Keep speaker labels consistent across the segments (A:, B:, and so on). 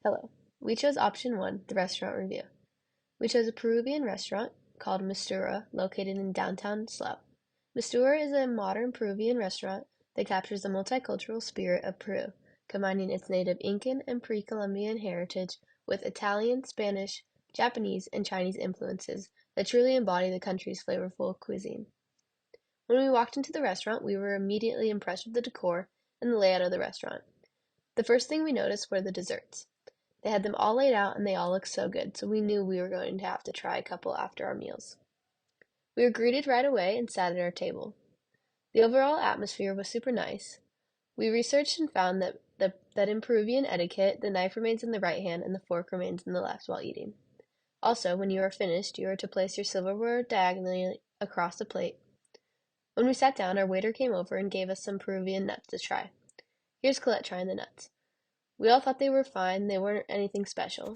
A: Hello. We chose option 1, the restaurant review. We chose a Peruvian restaurant called Mistura, located in downtown Slough. Mistura is a modern Peruvian restaurant that captures the multicultural spirit of Peru, combining its native Incan and pre-Columbian heritage with Italian, Spanish, Japanese, and Chinese influences that truly embody the country's flavorful cuisine. When we walked into the restaurant, we were immediately impressed with the decor and the layout of the restaurant. The first thing we noticed were the desserts. They had them all laid out and they all looked so good, so we knew we were going to have to try a couple after our meals. We were greeted right away and sat at our table. The overall atmosphere was super nice. We researched and found that in Peruvian etiquette, the knife remains in the right hand and the fork remains in the left while eating. Also, when you are finished, you are to place your silverware diagonally across the plate. When we sat down, our waiter came over and gave us some Peruvian nuts to try. Here's Colette trying the nuts. We all thought they were fine, they weren't anything special.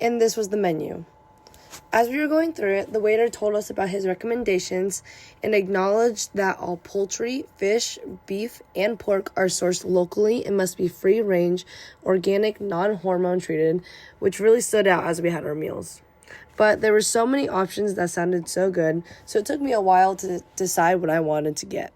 B: And this was the menu. As we were going through it, the waiter told us about his recommendations and acknowledged that all poultry, fish, beef, and pork are sourced locally and must be free-range, organic, non-hormone treated, which really stood out as we had our meals. But there were so many options that sounded so good, so it took me a while to decide what I wanted to get.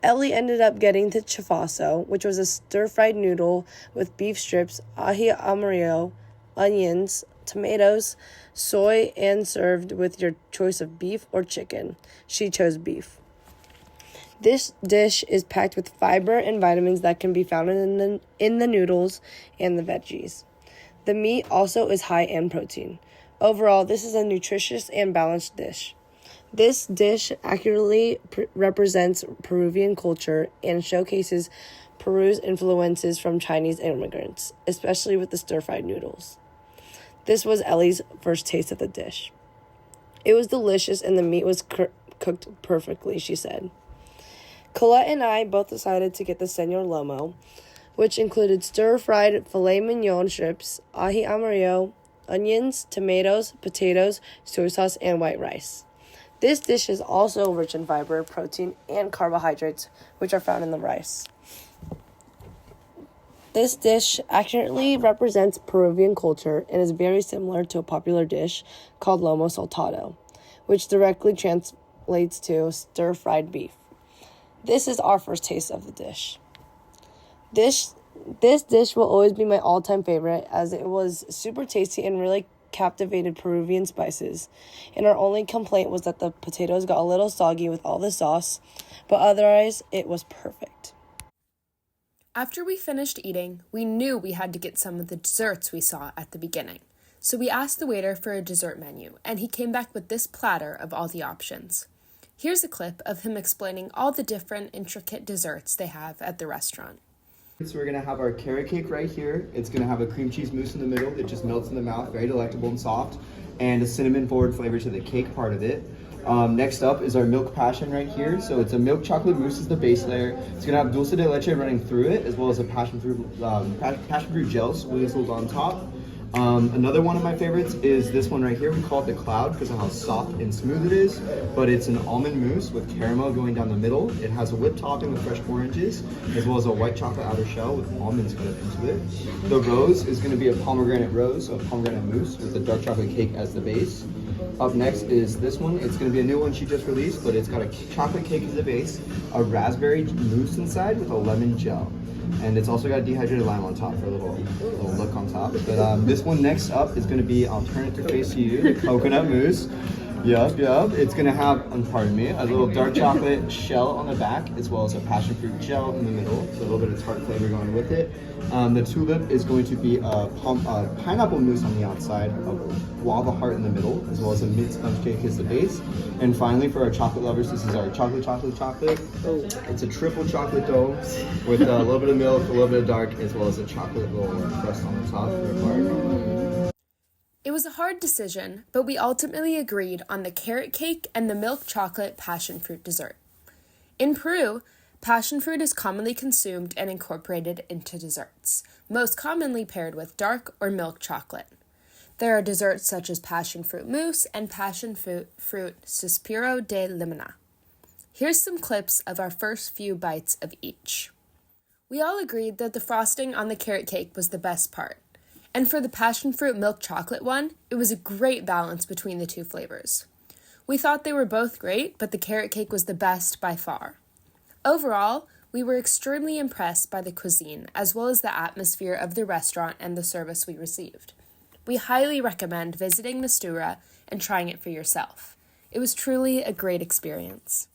B: Ellie ended up getting the chifazo, which was a stir-fried noodle with beef strips, ají amarillo, onions, tomatoes, soy, and served with your choice of beef or chicken. She chose beef. This dish is packed with fiber and vitamins that can be found in the noodles and the veggies. The meat also is high in protein. Overall, this is a nutritious and balanced dish. This dish accurately represents Peruvian culture and showcases Peru's influences from Chinese immigrants, especially with the stir-fried noodles. This was Ellie's first taste of the dish. It was delicious and the meat was cooked perfectly, she said. Colette and I both decided to get the Señor Lomo, which included stir-fried filet mignon strips, ají amarillo, onions, tomatoes, potatoes, soy sauce, and white rice. This dish is also rich in fiber, protein, and carbohydrates, which are found in the rice. This dish accurately represents Peruvian culture and is very similar to a popular dish called lomo saltado, which directly translates to stir-fried beef. This is our first taste of the dish. This dish will always be my all-time favorite as it was super tasty and really captivated Peruvian spices, and our only complaint was that the potatoes got a little soggy with all the sauce, but otherwise it was perfect.
C: After we finished eating, we knew we had to get some of the desserts we saw at the beginning, so we asked the waiter for a dessert menu, and he came back with this platter of all the options. Here's a clip of him explaining all the different intricate desserts they have at the restaurant.
D: So we're going to have our carrot cake right here. It's going to have a cream cheese mousse in the middle that just melts in the mouth, very delectable and soft, and a cinnamon forward flavor to the cake part of it. Next up is our milk passion right here. So it's a milk chocolate mousse as the base layer. It's going to have dulce de leche running through it, as well as a passion fruit gel squeezed on top. Another one of my favorites is this one right here. We call it the cloud because of how soft and smooth it is, but it's an almond mousse with caramel going down the middle. It has a whipped topping with fresh oranges, as well as a white chocolate outer shell with almonds cut into it. The rose is going to be a pomegranate rose, so a pomegranate mousse with a dark chocolate cake as the base. Up next is this one. It's going to be a new one she just released, but it's got a chocolate cake as the base, a raspberry mousse inside with a lemon gel. And it's also got a dehydrated lime on top for a little look on top. But this one next up is going to be, I'll turn it to face you, the coconut mousse. Yup. It's going to have, pardon me, a little dark chocolate shell on the back, as well as a passion fruit gel in the middle, so a little bit of tart flavor going with it. The tulip is going to be a pineapple mousse on the outside, a guava heart in the middle, as well as a mint sponge cake as the base. And finally, for our chocolate lovers, this is our chocolate. It's a triple chocolate dough with a little bit of milk, a little bit of dark, as well as a chocolate little crust on the top for a part.
C: It was a hard decision, but we ultimately agreed on the carrot cake and the milk chocolate passion fruit dessert. In Peru, passion fruit is commonly consumed and incorporated into desserts, most commonly paired with dark or milk chocolate. There are desserts such as passion fruit mousse and passion fruit suspiro de limona. Here's some clips of our first few bites of each. We all agreed that the frosting on the carrot cake was the best part. And for the passion fruit milk chocolate one, it was a great balance between the two flavors. We thought they were both great, but the carrot cake was the best by far. Overall, we were extremely impressed by the cuisine, as well as the atmosphere of the restaurant and the service we received. We highly recommend visiting Mistura and trying it for yourself. It was truly a great experience.